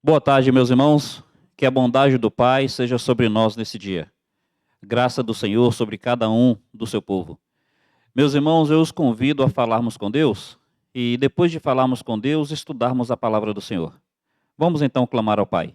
Boa tarde, meus irmãos. Que a bondade do Pai seja sobre nós nesse dia. Graça do Senhor sobre cada um do seu povo. Meus irmãos, eu os convido a falarmos com Deus e, depois de falarmos com Deus, estudarmos a palavra do Senhor. Vamos então clamar ao Pai.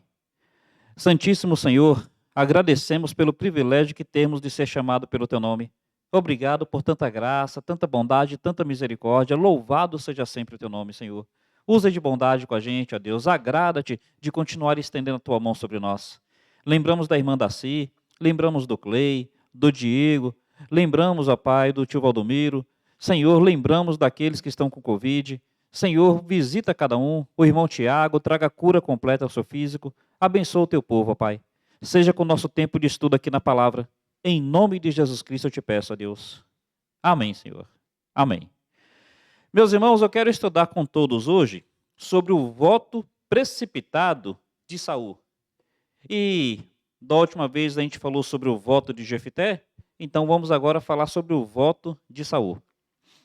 Santíssimo Senhor, agradecemos pelo privilégio que temos de ser chamado pelo Teu nome. Obrigado por tanta graça, tanta bondade, tanta misericórdia. Louvado seja sempre o Teu nome, Senhor. Usa de bondade com a gente, ó Deus. Agrada-te de continuar estendendo a Tua mão sobre nós. Lembramos da irmã Daci, lembramos do Clay, do Diego, lembramos, ó Pai, do tio Valdomiro. Senhor, lembramos daqueles que estão com Covid. Senhor, visita cada um. O irmão Tiago, traga cura completa ao seu físico. Abençoa o Teu povo, ó Pai. Seja com o nosso tempo de estudo aqui na palavra. Em nome de Jesus Cristo eu te peço, ó Deus. Amém, Senhor. Amém. Meus irmãos, eu quero estudar com todos hoje sobre o voto precipitado de Saul. E da última vez a gente falou sobre o voto de Jefité, então vamos agora falar sobre o voto de Saul.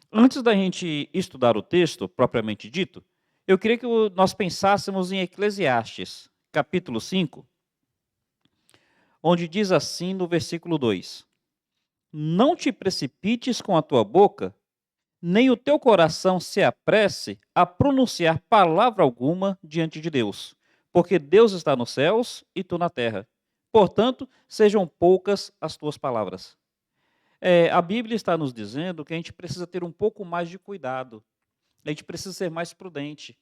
Antes da gente estudar o texto propriamente dito, eu queria que nós pensássemos em Eclesiastes, capítulo 5, onde diz assim no versículo 2: Não te precipites com a tua boca, nem o teu coração se apresse a pronunciar palavra alguma diante de Deus, porque Deus está nos céus e tu na terra. Portanto, sejam poucas as tuas palavras. A Bíblia está nos dizendo que a gente precisa ter um pouco mais de cuidado, a gente precisa ser mais prudente,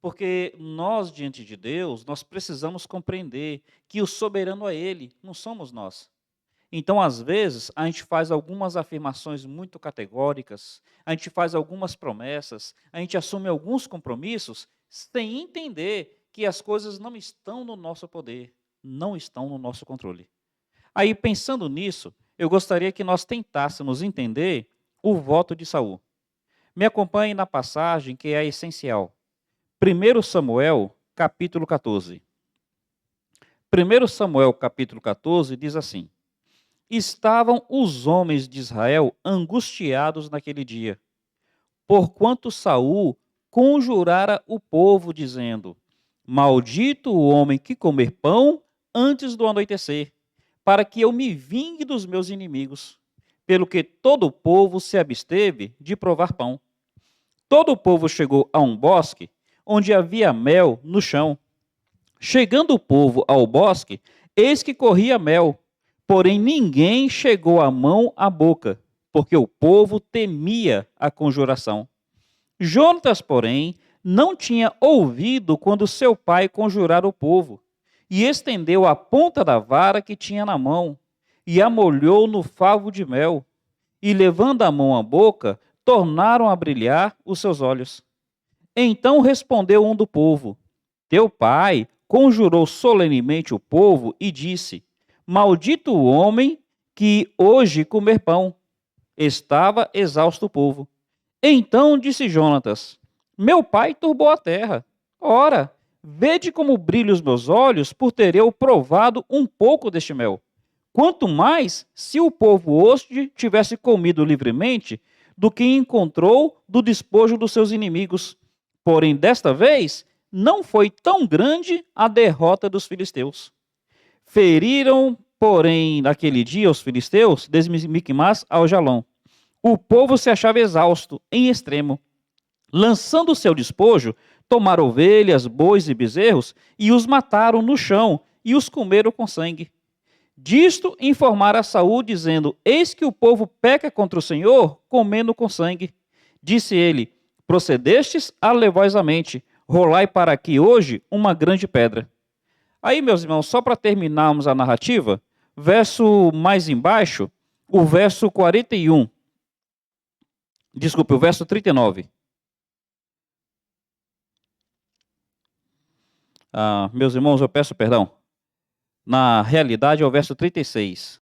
porque nós, diante de Deus, nós precisamos compreender que o soberano é Ele, não somos nós. Então, às vezes, a gente faz algumas afirmações muito categóricas, a gente faz algumas promessas, a gente assume alguns compromissos, sem entender que as coisas não estão no nosso poder, não estão no nosso controle. Aí, pensando nisso, eu gostaria que nós tentássemos entender o voto de Saul. Me acompanhe na passagem que é essencial. 1 Samuel, capítulo 14. 1 Samuel, capítulo 14, diz assim: Estavam os homens de Israel angustiados naquele dia, porquanto Saul conjurara o povo, dizendo: Maldito o homem que comer pão antes do anoitecer, para que eu me vingue dos meus inimigos. Pelo que todo o povo se absteve de provar pão. Todo o povo chegou a um bosque, onde havia mel no chão. Chegando o povo ao bosque, eis que corria mel. Porém, ninguém chegou a mão à boca, porque o povo temia a conjuração. Jonatas, porém, não tinha ouvido quando seu pai conjurara o povo, e estendeu a ponta da vara que tinha na mão, e a molhou no favo de mel, e levando a mão à boca, tornaram a brilhar os seus olhos. Então respondeu um do povo: Teu pai conjurou solenemente o povo e disse: Maldito o homem que hoje comer pão. Estava exausto o povo. Então disse Jonatas: Meu pai turbou a terra. Ora, vede como brilham os meus olhos por ter eu provado um pouco deste mel. Quanto mais se o povo hoje tivesse comido livremente do que encontrou do despojo dos seus inimigos. Porém, desta vez, não foi tão grande a derrota dos filisteus. Feriram, porém, naquele dia os filisteus, desde Micmas ao Jalom. O povo se achava exausto, em extremo. Lançando o seu despojo, tomaram ovelhas, bois e bezerros, e os mataram no chão, e os comeram com sangue. Disto informaram a Saul, dizendo: Eis que o povo peca contra o Senhor, comendo com sangue. Disse ele: Procedestes alevosamente, rolai para aqui hoje uma grande pedra. Aí, meus irmãos, só para terminarmos a narrativa, verso mais embaixo, o verso 41. Desculpe, o verso 39. Meus irmãos, eu peço perdão. Na realidade, é o verso 36.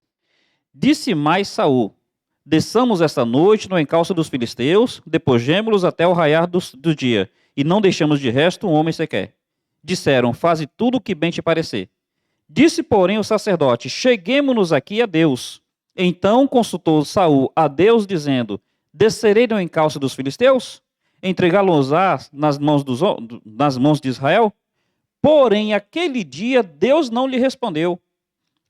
Disse mais Saul: Desçamos esta noite no encalço dos filisteus, despojemo-los até o raiar do dia, e não deixamos de resto um homem sequer. Disseram: Faze tudo o que bem te parecer. Disse, porém, o sacerdote: Cheguemo-nos aqui a Deus. Então consultou Saul a Deus, dizendo: Descerei no encalço dos filisteus? Entregá-los-á nas mãos de Israel? Porém, aquele dia Deus não lhe respondeu.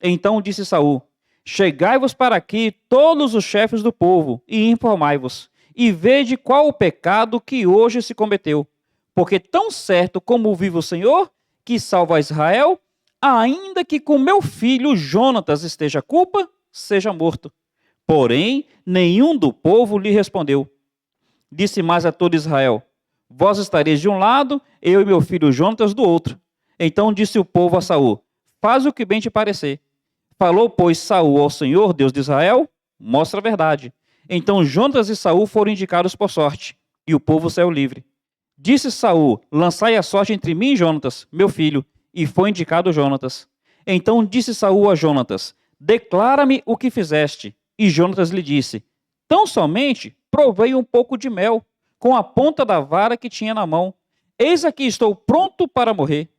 Então disse Saul: chegai-vos para aqui todos os chefes do povo e informai-vos, e vede qual o pecado que hoje se cometeu. Porque tão certo como vive o Senhor, que salva Israel, ainda que com meu filho Jonatas esteja a culpa, seja morto. Porém, nenhum do povo lhe respondeu. Disse mais a todo Israel: vós estareis de um lado, eu e meu filho Jonatas do outro. Então disse o povo a Saul: faz o que bem te parecer. Falou, pois, Saul ao Senhor, Deus de Israel: mostra a verdade. Então Jonatas e Saul foram indicados por sorte, e o povo saiu livre. Disse Saul: lançai a sorte entre mim e Jonatas, meu filho, e foi indicado Jonatas. Então disse Saul a Jonatas: declara-me o que fizeste. E Jonatas lhe disse: tão somente provei um pouco de mel, com a ponta da vara que tinha na mão. Eis aqui estou pronto para morrer.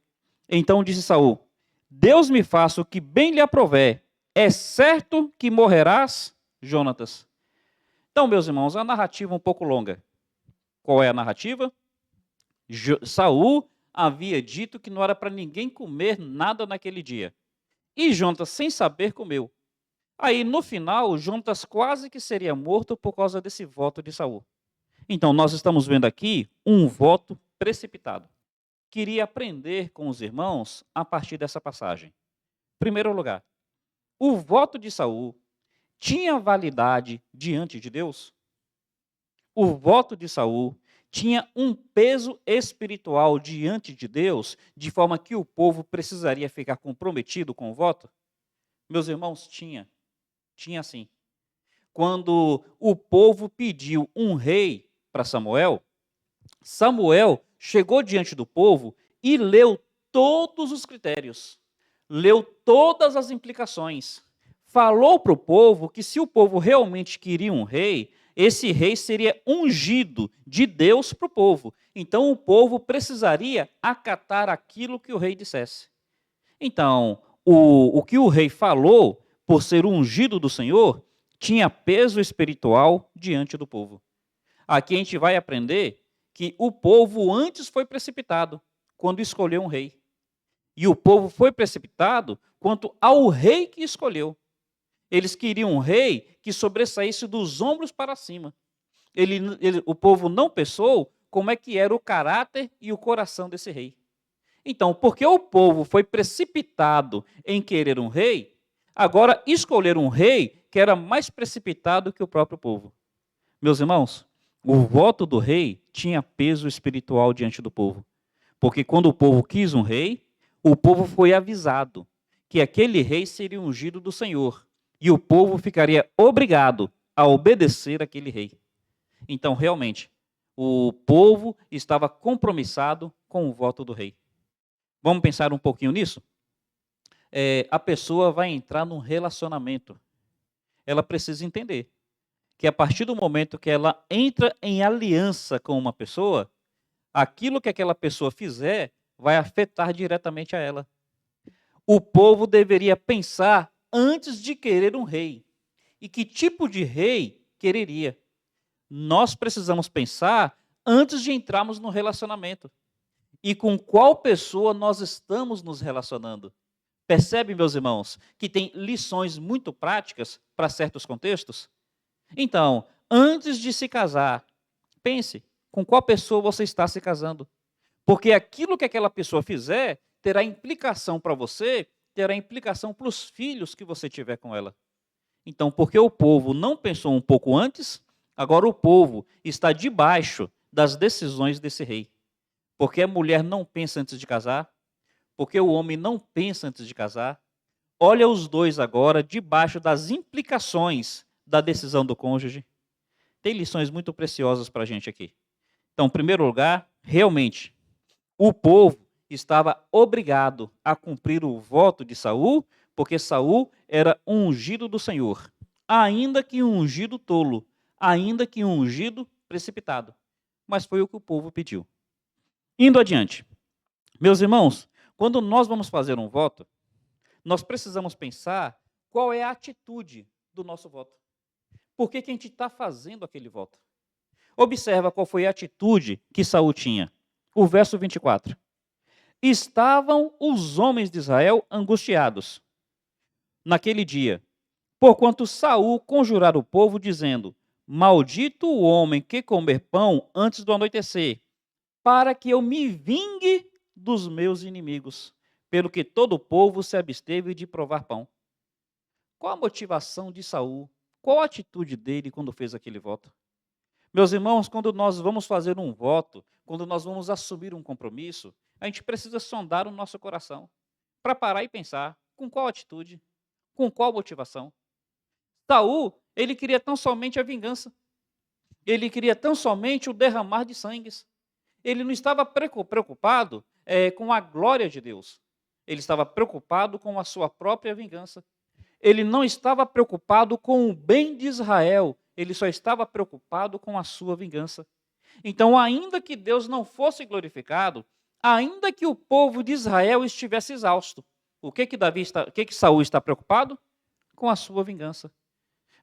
Então disse Saul: Deus me faça o que bem lhe aprouver. É certo que morrerás, Jonatas. Então, meus irmãos, a narrativa é um pouco longa. Qual é a narrativa? Saul havia dito que não era para ninguém comer nada naquele dia. E Jonatas, sem saber, comeu. Aí, no final, Jonatas quase que seria morto por causa desse voto de Saul. Então, nós estamos vendo aqui um voto precipitado. Queria aprender com os irmãos a partir dessa passagem. Em primeiro lugar, o voto de Saul tinha validade diante de Deus? O voto de Saul tinha um peso espiritual diante de Deus, de forma que o povo precisaria ficar comprometido com o voto? Meus irmãos, tinha sim. Quando o povo pediu um rei para Samuel, Samuel chegou diante do povo e leu todos os critérios, leu todas as implicações, falou para o povo que se o povo realmente queria um rei, esse rei seria ungido de Deus para o povo. Então o povo precisaria acatar aquilo que o rei dissesse. Então, o que o rei falou, por ser ungido do Senhor, tinha peso espiritual diante do povo. Aqui a gente vai aprender que o povo antes foi precipitado quando escolheu um rei. E o povo foi precipitado quanto ao rei que escolheu. Eles queriam um rei que sobressaísse dos ombros para cima. O povo não pensou como é que era o caráter e o coração desse rei. Então, porque o povo foi precipitado em querer um rei, agora escolher um rei que era mais precipitado que o próprio povo. Meus irmãos, o voto do rei tinha peso espiritual diante do povo. Porque quando o povo quis um rei, o povo foi avisado que aquele rei seria ungido do Senhor. E o povo ficaria obrigado a obedecer aquele rei. Então, realmente, o povo estava compromissado com o voto do rei. Vamos pensar um pouquinho nisso? A pessoa vai entrar num relacionamento. Ela precisa entender que a partir do momento que ela entra em aliança com uma pessoa, aquilo que aquela pessoa fizer vai afetar diretamente a ela. O povo deveria pensar antes de querer um rei. E que tipo de rei quereria? Nós precisamos pensar antes de entrarmos no relacionamento. E com qual pessoa nós estamos nos relacionando? Percebe, meus irmãos, que tem lições muito práticas para certos contextos? Então, antes de se casar, pense com qual pessoa você está se casando. Porque aquilo que aquela pessoa fizer terá implicação para você, terá implicação para os filhos que você tiver com ela. Então, porque o povo não pensou um pouco antes, agora o povo está debaixo das decisões desse rei. Porque a mulher não pensa antes de casar, porque o homem não pensa antes de casar. Olha os dois agora debaixo das implicações da decisão do cônjuge. Tem lições muito preciosas para a gente aqui. Então, em primeiro lugar, realmente, o povo estava obrigado a cumprir o voto de Saul, porque Saul era um ungido do Senhor, ainda que um ungido tolo, ainda que um ungido precipitado. Mas foi o que o povo pediu. Indo adiante. Meus irmãos, quando nós vamos fazer um voto, nós precisamos pensar qual é a atitude do nosso voto. Por que a gente está fazendo aquele voto? Observa qual foi a atitude que Saul tinha. O verso 24. estavam os homens de Israel angustiados naquele dia, porquanto Saul conjurara o povo, dizendo: Maldito o homem que comer pão antes do anoitecer, para que eu me vingue dos meus inimigos, pelo que todo o povo se absteve de provar pão. Qual a motivação de Saul? Qual a atitude dele quando fez aquele voto? Meus irmãos, quando nós vamos fazer um voto, quando nós vamos assumir um compromisso, a gente precisa sondar o nosso coração para parar e pensar com qual atitude, com qual motivação. Saul, ele queria tão somente a vingança. Ele queria tão somente o derramar de sangues. Ele não estava preocupado com a glória de Deus. Ele estava preocupado com a sua própria vingança. Ele não estava preocupado com o bem de Israel. Ele só estava preocupado com a sua vingança. Então, ainda que Deus não fosse glorificado, ainda que o povo de Israel estivesse exausto, o que Saul está preocupado? Com a sua vingança.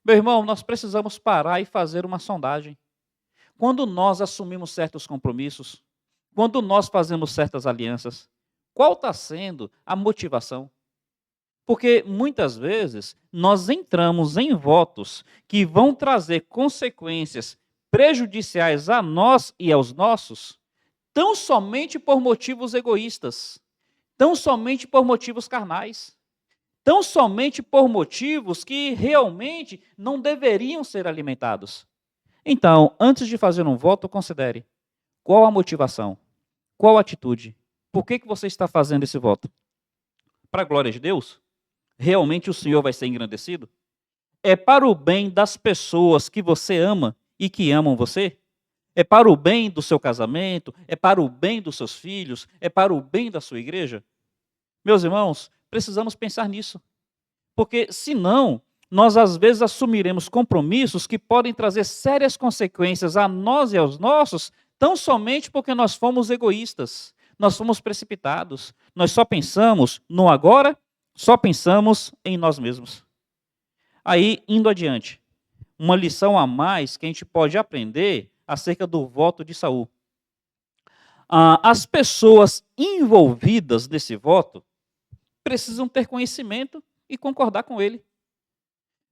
Meu irmão, nós precisamos parar e fazer uma sondagem. Quando nós assumimos certos compromissos, quando nós fazemos certas alianças, qual está sendo a motivação? Porque muitas vezes nós entramos em votos que vão trazer consequências prejudiciais a nós e aos nossos, tão somente por motivos egoístas, tão somente por motivos carnais, tão somente por motivos que realmente não deveriam ser alimentados. Então, antes de fazer um voto, considere qual a motivação, qual a atitude, por que você está fazendo esse voto? Para a glória de Deus? Realmente o Senhor vai ser engrandecido? É para o bem das pessoas que você ama e que amam você? É para o bem do seu casamento? É para o bem dos seus filhos? É para o bem da sua igreja? Meus irmãos, precisamos pensar nisso. Porque, senão, nós às vezes assumiremos compromissos que podem trazer sérias consequências a nós e aos nossos, tão somente porque nós fomos egoístas, nós fomos precipitados, nós só pensamos no agora, só pensamos em nós mesmos. Aí, indo adiante, uma lição a mais que a gente pode aprender acerca do voto de Saul. As pessoas envolvidas nesse voto precisam ter conhecimento e concordar com ele.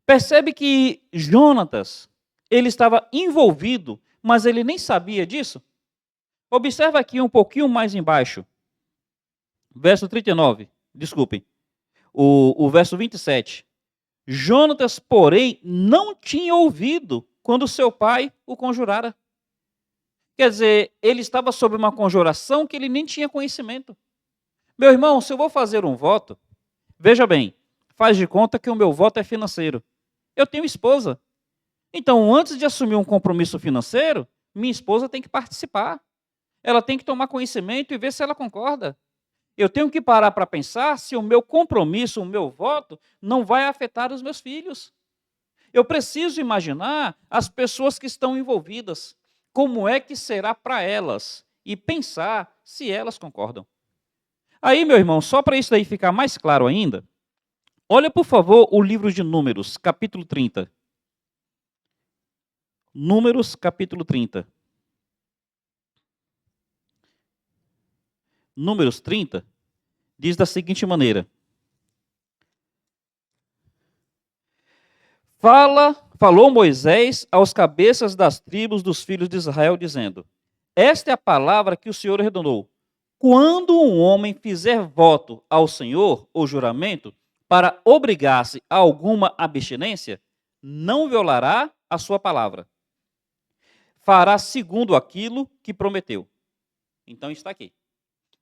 Percebe que Jonatas, ele estava envolvido, mas ele nem sabia disso? Observa aqui um pouquinho mais embaixo, verso 39, desculpem, o verso 27. Jonatas, porém, não tinha ouvido quando seu pai o conjurara. Quer dizer, ele estava sob uma conjuração que ele nem tinha conhecimento. Meu irmão, se eu vou fazer um voto, veja bem, faz de conta que o meu voto é financeiro. Eu tenho esposa. Então, antes de assumir um compromisso financeiro, minha esposa tem que participar. Ela tem que tomar conhecimento e ver se ela concorda. Eu tenho que parar para pensar se o meu compromisso, o meu voto, não vai afetar os meus filhos. Eu preciso imaginar as pessoas que estão envolvidas, como é que será para elas, e pensar se elas concordam. Aí, meu irmão, só para isso daí ficar mais claro ainda, olha, por favor, o livro de Números, capítulo 30. Números, capítulo 30. Números 30 diz da seguinte maneira: falou Moisés aos cabeças das tribos dos filhos de Israel, dizendo: Esta é a palavra que o Senhor ordenou. Quando um homem fizer voto ao Senhor, ou juramento, para obrigar-se a alguma abstinência, não violará a sua palavra. Fará segundo aquilo que prometeu. Então está aqui.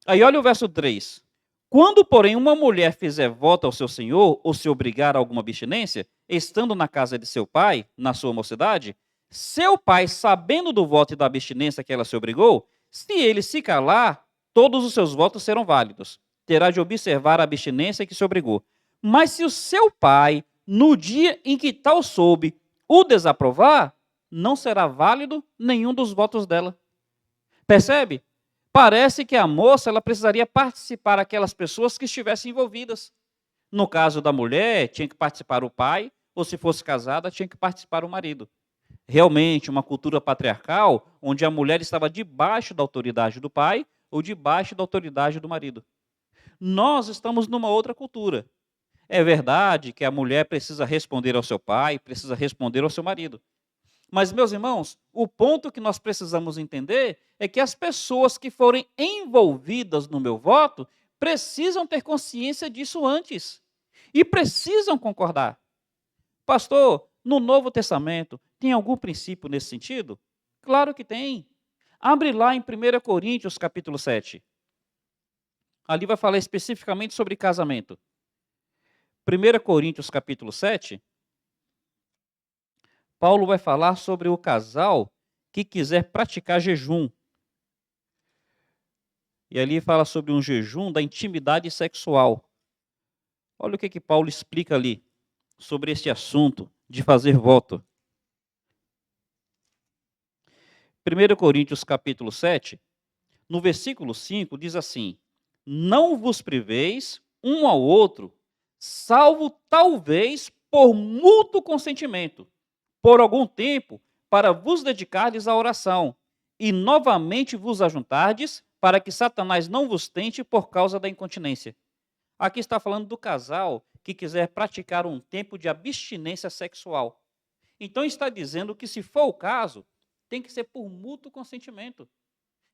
Aí olha o verso 3. Quando, porém, uma mulher fizer voto ao seu senhor, ou se obrigar a alguma abstinência, estando na casa de seu pai, na sua mocidade, seu pai, sabendo do voto e da abstinência que ela se obrigou, se ele se calar, todos os seus votos serão válidos. Terá de observar a abstinência que se obrigou. Mas se o seu pai, no dia em que tal soube, o desaprovar, não será válido nenhum dos votos dela. Percebe? Parece que a moça ela precisaria participar aquelas pessoas que estivessem envolvidas. No caso da mulher, tinha que participar o pai, ou se fosse casada, tinha que participar o marido. Realmente, uma cultura patriarcal, onde a mulher estava debaixo da autoridade do pai, ou debaixo da autoridade do marido. Nós estamos numa outra cultura. É verdade que a mulher precisa responder ao seu pai, precisa responder ao seu marido. Mas, meus irmãos, o ponto que nós precisamos entender é que as pessoas que forem envolvidas no meu voto precisam ter consciência disso antes. E precisam concordar. Pastor, no Novo Testamento, tem algum princípio nesse sentido? Claro que tem. Abre lá em 1 Coríntios, capítulo 7. Ali vai falar especificamente sobre casamento. 1 Coríntios, capítulo 7, Paulo vai falar sobre o casal que quiser praticar jejum. E ali fala sobre um jejum da intimidade sexual. Olha o que Paulo explica ali sobre esse assunto de fazer voto. 1 Coríntios capítulo 7, no versículo 5, diz assim: não vos priveis um ao outro, salvo talvez por mútuo consentimento, por algum tempo, para vos dedicardes à oração, e novamente vos ajuntardes, para que Satanás não vos tente por causa da incontinência. Aqui está falando do casal que quiser praticar um tempo de abstinência sexual. Então está dizendo que, se for o caso, tem que ser por mútuo consentimento.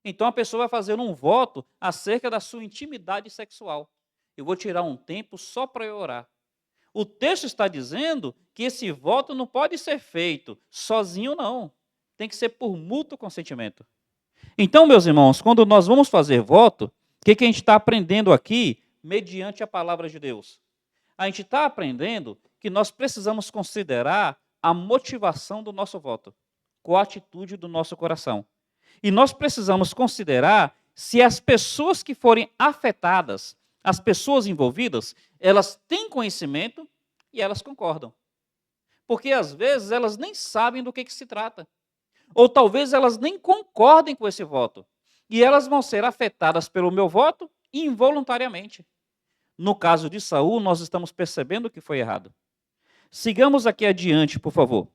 Então a pessoa vai fazer um voto acerca da sua intimidade sexual. Eu vou tirar um tempo só para eu orar. O texto está dizendo que esse voto não pode ser feito sozinho, não. Tem que ser por mútuo consentimento. Então, meus irmãos, quando nós vamos fazer voto, o que a gente está aprendendo aqui, mediante a palavra de Deus? A gente está aprendendo que nós precisamos considerar a motivação do nosso voto, qual a atitude do nosso coração. E nós precisamos considerar se as pessoas que forem afetadas, as pessoas envolvidas, elas têm conhecimento e elas concordam. Porque às vezes elas nem sabem do que se trata. Ou talvez elas nem concordem com esse voto. E elas vão ser afetadas pelo meu voto involuntariamente. No caso de Saul, nós estamos percebendo que foi errado. Sigamos aqui adiante, por favor.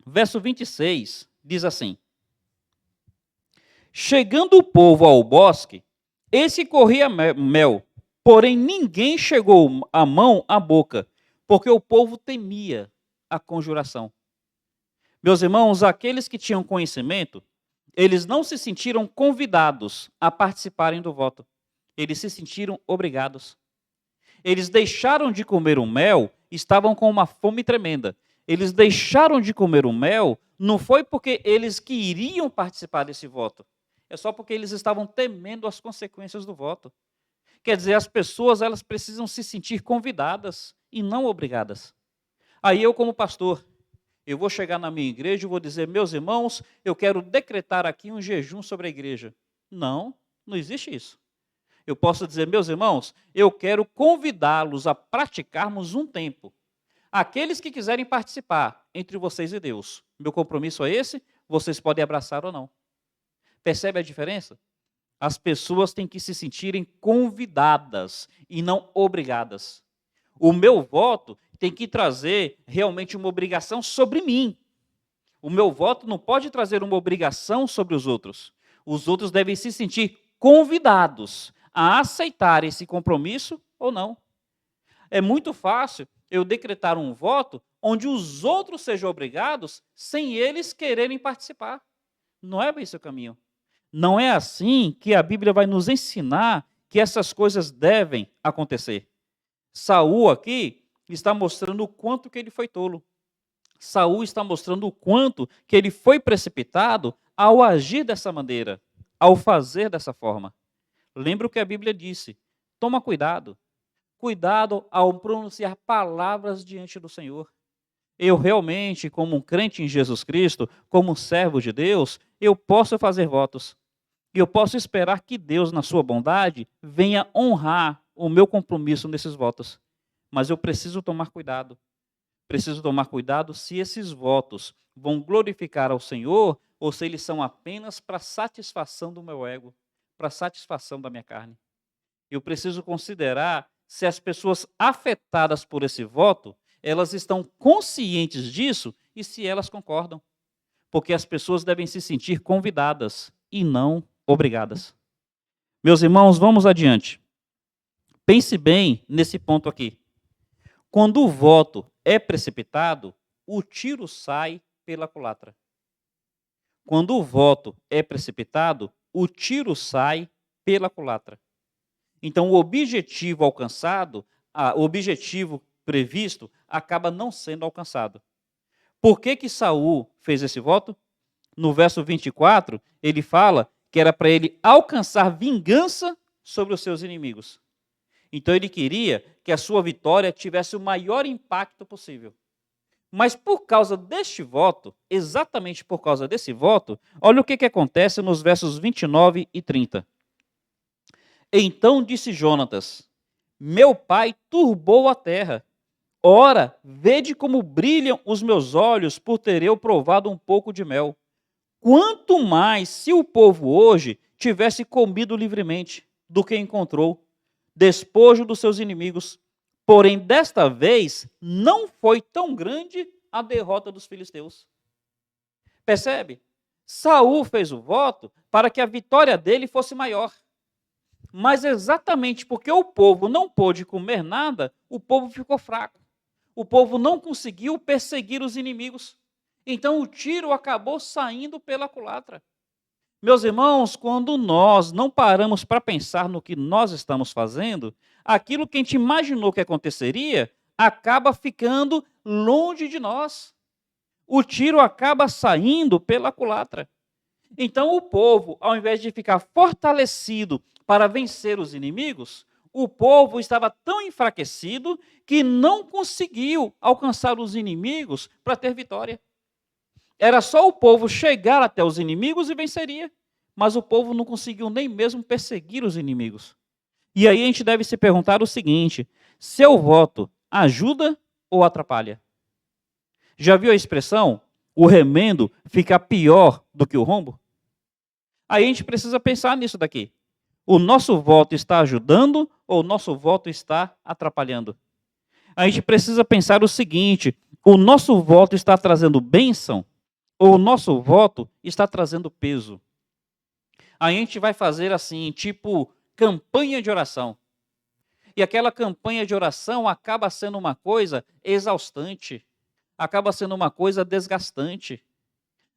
Verso 26 diz assim: chegando o povo ao bosque, esse corria mel, porém ninguém chegou a mão à boca, porque o povo temia a conjuração. Meus irmãos, aqueles que tinham conhecimento, eles não se sentiram convidados a participarem do voto. Eles se sentiram obrigados. Eles deixaram de comer o mel, estavam com uma fome tremenda. Eles deixaram de comer o mel, não foi porque eles queriam participar desse voto. É só porque eles estavam temendo as consequências do voto. Quer dizer, as pessoas, elas precisam se sentir convidadas e não obrigadas. Aí eu, como pastor, eu vou chegar na minha igreja e vou dizer: meus irmãos, eu quero decretar aqui um jejum sobre a igreja. Não, não existe isso. Eu posso dizer: meus irmãos, eu quero convidá-los a praticarmos um tempo. Aqueles que quiserem participar, entre vocês e Deus. Meu compromisso é esse, vocês podem abraçar ou não. Percebe a diferença? As pessoas têm que se sentirem convidadas e não obrigadas. O meu voto tem que trazer realmente uma obrigação sobre mim. O meu voto não pode trazer uma obrigação sobre os outros. Os outros devem se sentir convidados a aceitar esse compromisso ou não. É muito fácil eu decretar um voto onde os outros sejam obrigados sem eles quererem participar. Não é esse o caminho. Não é assim que a Bíblia vai nos ensinar que essas coisas devem acontecer. Saul aqui está mostrando o quanto que ele foi tolo. Saul está mostrando o quanto que ele foi precipitado ao agir dessa maneira, ao fazer dessa forma. Lembra o que a Bíblia disse: toma cuidado. Cuidado ao pronunciar palavras diante do Senhor. Eu realmente, como um crente em Jesus Cristo, como um servo de Deus, eu posso fazer votos. E eu posso esperar que Deus, na sua bondade, venha honrar o meu compromisso nesses votos. Mas eu preciso tomar cuidado. Preciso tomar cuidado se esses votos vão glorificar ao Senhor ou se eles são apenas para satisfação do meu ego, para satisfação da minha carne. Eu preciso considerar se as pessoas afetadas por esse voto, elas estão conscientes disso e se elas concordam. Porque as pessoas devem se sentir convidadas e não obrigadas. Meus irmãos, vamos adiante. Pense bem nesse ponto aqui. Quando o voto é precipitado, o tiro sai pela culatra. Quando o voto é precipitado, o tiro sai pela culatra. Então, o objetivo alcançado, o objetivo previsto, acaba não sendo alcançado. Por que Saul fez esse voto? No verso 24, ele fala que era para ele alcançar vingança sobre os seus inimigos. Então, ele queria que a sua vitória tivesse o maior impacto possível. Mas por causa deste voto, exatamente por causa desse voto, olha o que acontece nos versos 29 e 30. Então disse Jonatas: meu pai turbou a terra. Ora, vede como brilham os meus olhos por ter eu provado um pouco de mel. Quanto mais se o povo hoje tivesse comido livremente do que encontrou, despojo dos seus inimigos. Porém, desta vez, não foi tão grande a derrota dos filisteus. Percebe? Saul fez o voto para que a vitória dele fosse maior. Mas exatamente porque o povo não pôde comer nada, o povo ficou fraco. O povo não conseguiu perseguir os inimigos. Então o tiro acabou saindo pela culatra. Meus irmãos, quando nós não paramos para pensar no que nós estamos fazendo, aquilo que a gente imaginou que aconteceria acaba ficando longe de nós. O tiro acaba saindo pela culatra. Então o povo, ao invés de ficar fortalecido para vencer os inimigos, o povo estava tão enfraquecido que não conseguiu alcançar os inimigos para ter vitória. Era só o povo chegar até os inimigos e venceria. Mas o povo não conseguiu nem mesmo perseguir os inimigos. E aí a gente deve se perguntar o seguinte: seu voto ajuda ou atrapalha? Já viu a expressão, o remendo fica pior do que o rombo? Aí a gente precisa pensar nisso daqui. O nosso voto está ajudando ou o nosso voto está atrapalhando? A gente precisa pensar o seguinte: o nosso voto está trazendo bênção ou o nosso voto está trazendo peso? A gente vai fazer assim, tipo campanha de oração. E aquela campanha de oração acaba sendo uma coisa exaustante, acaba sendo uma coisa desgastante.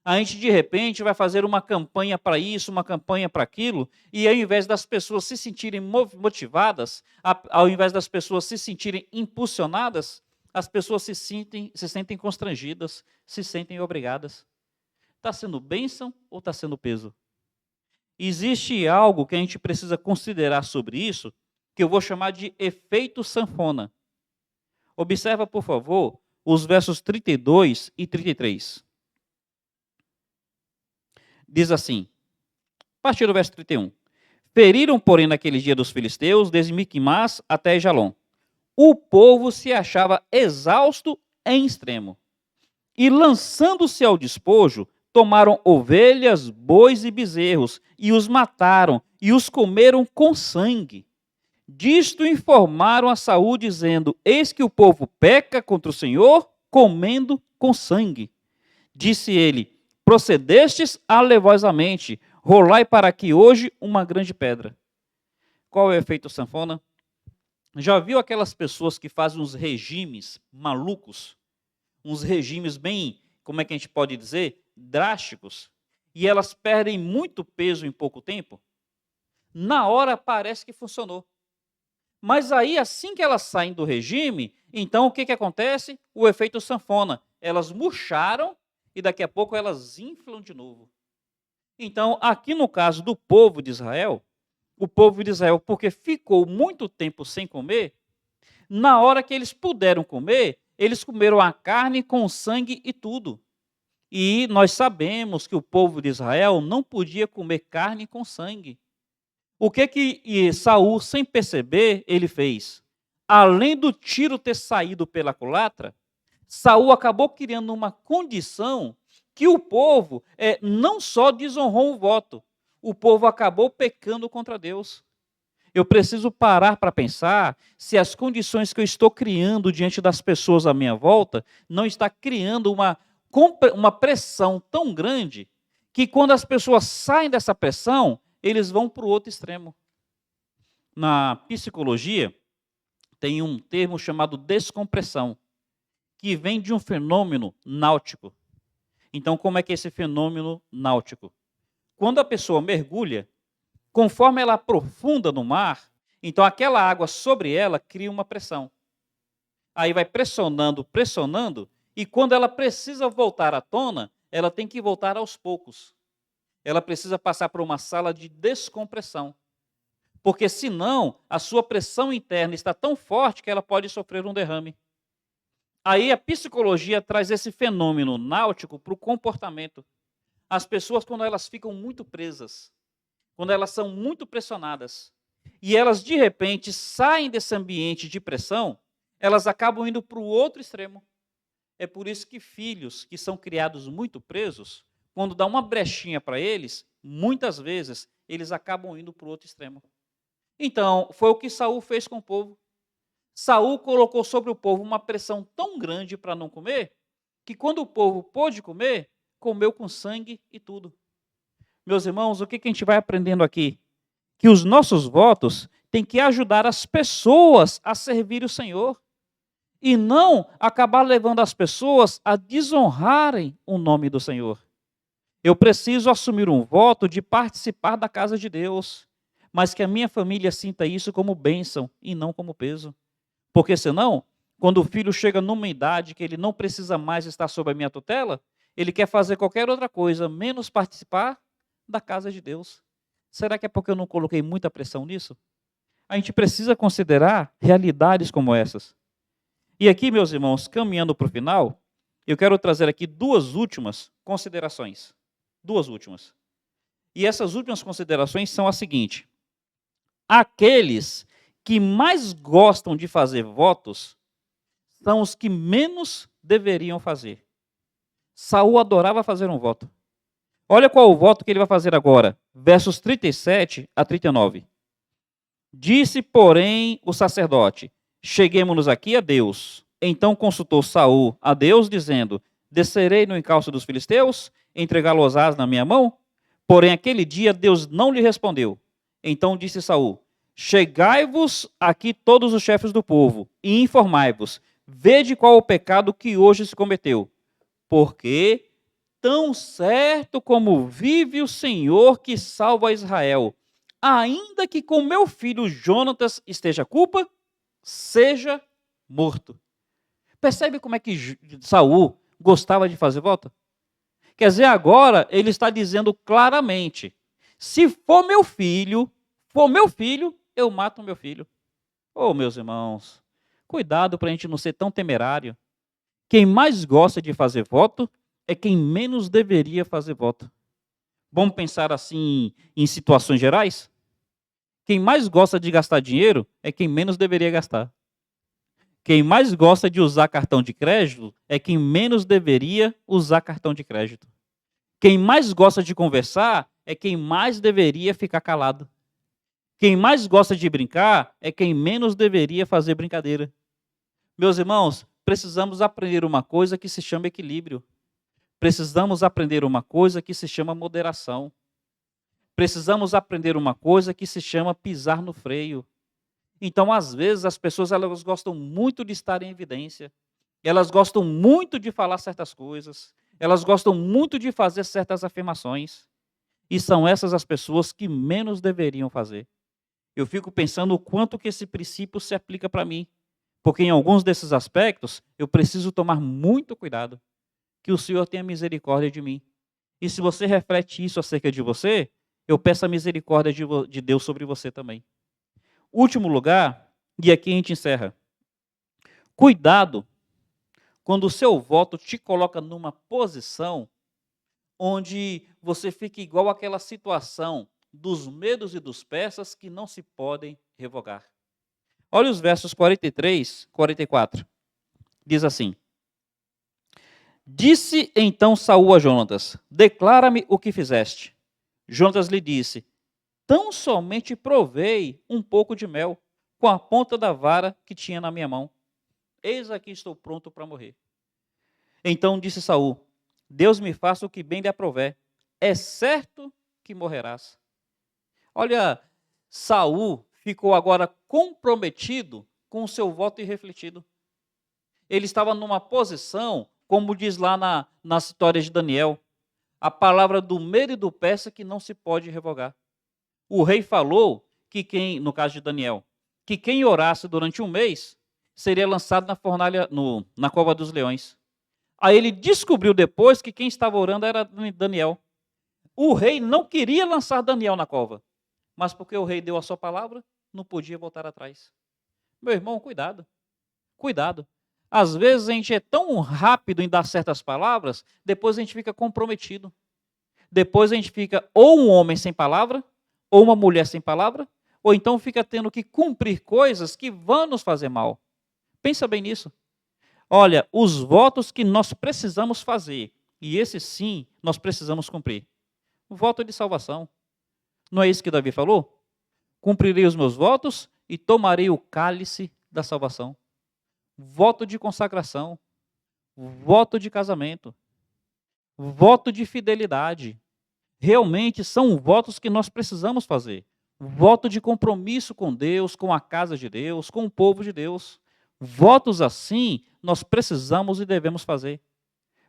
A gente, de repente, vai fazer uma campanha para isso, uma campanha para aquilo, e ao invés das pessoas se sentirem motivadas, ao invés das pessoas se sentirem impulsionadas, as pessoas se sentem constrangidas, se sentem obrigadas. Está sendo bênção ou está sendo peso? Existe algo que a gente precisa considerar sobre isso, que eu vou chamar de efeito sanfona. Observa, por favor, os versos 32 e 33. Diz assim, a partir do verso 31. Feriram, porém, naquele dia dos filisteus, desde Miquimás até Jalom. O povo se achava exausto em extremo. E, lançando-se ao despojo, tomaram ovelhas, bois e bezerros, e os mataram, e os comeram com sangue. Disto informaram a Saul, dizendo: eis que o povo peca contra o Senhor, comendo com sangue. Disse ele: procedestes alevosamente, rolai para aqui hoje uma grande pedra. Qual é o efeito sanfona? Já viu aquelas pessoas que fazem uns regimes malucos? Uns regimes bem, como é que a gente pode dizer? Drásticos. E elas perdem muito peso em pouco tempo? Na hora parece que funcionou. Mas aí, assim que elas saem do regime, então o que acontece? O efeito sanfona. Elas murcharam e daqui a pouco elas inflam de novo. Então, aqui no caso do povo de Israel, o povo de Israel, porque ficou muito tempo sem comer, na hora que eles puderam comer, eles comeram a carne com sangue e tudo. E nós sabemos que o povo de Israel não podia comer carne com sangue. O que Saul, sem perceber, ele fez? Além do tiro ter saído pela culatra, Saul acabou criando uma condição que o povo não só desonrou o voto, o povo acabou pecando contra Deus. Eu preciso parar para pensar se as condições que eu estou criando diante das pessoas à minha volta não está criando uma pressão tão grande que quando as pessoas saem dessa pressão, eles vão para o outro extremo. Na psicologia, tem um termo chamado descompressão, que vem de um fenômeno náutico. Então, como é que é esse fenômeno náutico? Quando a pessoa mergulha, conforme ela aprofunda no mar, então aquela água sobre ela cria uma pressão. Aí vai pressionando, pressionando, e quando ela precisa voltar à tona, ela tem que voltar aos poucos. Ela precisa passar por uma sala de descompressão. Porque senão, a sua pressão interna está tão forte que ela pode sofrer um derrame. Aí a psicologia traz esse fenômeno náutico para o comportamento. As pessoas, quando elas ficam muito presas, quando elas são muito pressionadas, e elas de repente saem desse ambiente de pressão, elas acabam indo para o outro extremo. É por isso que filhos que são criados muito presos, quando dá uma brechinha para eles, muitas vezes eles acabam indo para o outro extremo. Então, foi o que Saul fez com o povo. Saul colocou sobre o povo uma pressão tão grande para não comer, que quando o povo pôde comer, comeu com sangue e tudo. Meus irmãos, o que a gente vai aprendendo aqui? Que os nossos votos têm que ajudar as pessoas a servir o Senhor e não acabar levando as pessoas a desonrarem o nome do Senhor. Eu preciso assumir um voto de participar da casa de Deus, mas que a minha família sinta isso como bênção e não como peso. Porque senão, quando o filho chega numa idade que ele não precisa mais estar sob a minha tutela, ele quer fazer qualquer outra coisa, menos participar da casa de Deus. Será que é porque eu não coloquei muita pressão nisso? A gente precisa considerar realidades como essas. E aqui, meus irmãos, caminhando para o final, eu quero trazer aqui duas últimas considerações. Duas últimas. E essas últimas considerações são as seguintes. Aqueles que mais gostam de fazer votos são os que menos deveriam fazer. Saul adorava fazer um voto. Olha qual o voto que ele vai fazer agora. Versos 37 a 39. Disse, porém, o sacerdote: cheguemo-nos aqui a Deus. Então consultou Saul a Deus, dizendo: descerei no encalço dos filisteus, entregá-los-ás na minha mão? Porém, aquele dia Deus não lhe respondeu. Então disse Saul: chegai-vos aqui todos os chefes do povo, e informai-vos, vede qual o pecado que hoje se cometeu. Porque, tão certo como vive o Senhor que salva Israel, ainda que com meu filho Jonatas esteja a culpa, seja morto. Percebe como é que Saul gostava de fazer voto? Quer dizer, agora ele está dizendo claramente: se for meu filho, eu mato meu filho. Oh, meus irmãos, cuidado para a gente não ser tão temerário. Quem mais gosta de fazer voto é quem menos deveria fazer voto. Vamos pensar assim em situações gerais? Quem mais gosta de gastar dinheiro é quem menos deveria gastar. Quem mais gosta de usar cartão de crédito é quem menos deveria usar cartão de crédito. Quem mais gosta de conversar é quem mais deveria ficar calado. Quem mais gosta de brincar é quem menos deveria fazer brincadeira. Meus irmãos, precisamos aprender uma coisa que se chama equilíbrio. Precisamos aprender uma coisa que se chama moderação. Precisamos aprender uma coisa que se chama pisar no freio. Então, às vezes, as pessoas elas gostam muito de estar em evidência. Elas gostam muito de falar certas coisas. Elas gostam muito de fazer certas afirmações. E são essas as pessoas que menos deveriam fazer. Eu fico pensando o quanto que esse princípio se aplica para mim. Porque em alguns desses aspectos, eu preciso tomar muito cuidado. Que o Senhor tenha misericórdia de mim. E se você reflete isso acerca de você, eu peço a misericórdia de Deus sobre você também. Último lugar, e aqui a gente encerra. Cuidado quando o seu voto te coloca numa posição onde você fica igual àquela situação dos medos e dos persas que não se podem revogar. Olha os versos 43, 44. Diz assim: disse então Saul a Jonatas: declara-me o que fizeste. Jonatas lhe disse: tão somente provei um pouco de mel com a ponta da vara que tinha na minha mão. Eis aqui estou pronto para morrer. Então disse Saul: Deus me faça o que bem lhe aprouver. É certo que morrerás. Olha, Saul ficou agora comprometido com o seu voto irrefletido. Ele estava numa posição, como diz lá nas histórias de Daniel, a palavra do medo e do persa que não se pode revogar. O rei falou que no caso de Daniel, que quem orasse durante um mês seria lançado na fornalha, na cova dos leões. Aí ele descobriu depois que quem estava orando era Daniel. O rei não queria lançar Daniel na cova, mas porque o rei deu a sua palavra, não podia voltar atrás. Meu irmão, cuidado. Cuidado. Às vezes a gente é tão rápido em dar certas palavras, depois a gente fica comprometido. Depois a gente fica ou um homem sem palavra, ou uma mulher sem palavra, ou então fica tendo que cumprir coisas que vão nos fazer mal. Pensa bem nisso. Olha, os votos que nós precisamos fazer, e esse sim nós precisamos cumprir. O voto de salvação. Não é isso que Davi falou? Cumprirei os meus votos e tomarei o cálice da salvação. Voto de consagração, voto de casamento, voto de fidelidade. Realmente são votos que nós precisamos fazer. Voto de compromisso com Deus, com a casa de Deus, com o povo de Deus. Votos assim nós precisamos e devemos fazer.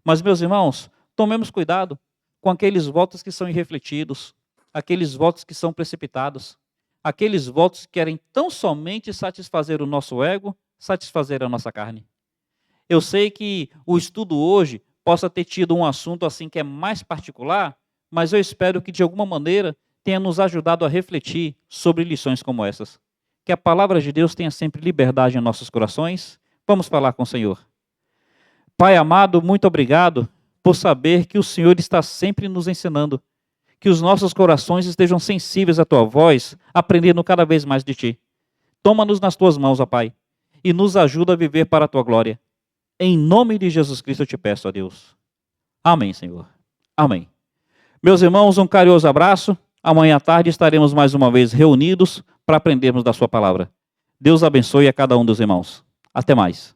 Mas, meus irmãos, tomemos cuidado com aqueles votos que são irrefletidos, aqueles votos que são precipitados, aqueles votos que querem tão somente satisfazer o nosso ego, satisfazer a nossa carne. Eu sei que o estudo hoje possa ter tido um assunto assim que é mais particular, mas eu espero que de alguma maneira tenha nos ajudado a refletir sobre lições como essas. Que a palavra de Deus tenha sempre liberdade em nossos corações. Vamos falar com o Senhor. Pai amado, muito obrigado por saber que o Senhor está sempre nos ensinando, que os nossos corações estejam sensíveis à Tua voz, aprendendo cada vez mais de Ti. Toma-nos nas Tuas mãos, ó Pai, e nos ajuda a viver para a Tua glória. Em nome de Jesus Cristo eu te peço, ó Deus. Amém, Senhor. Amém. Meus irmãos, um carinhoso abraço. Amanhã à tarde estaremos mais uma vez reunidos para aprendermos da sua palavra. Deus abençoe a cada um dos irmãos. Até mais.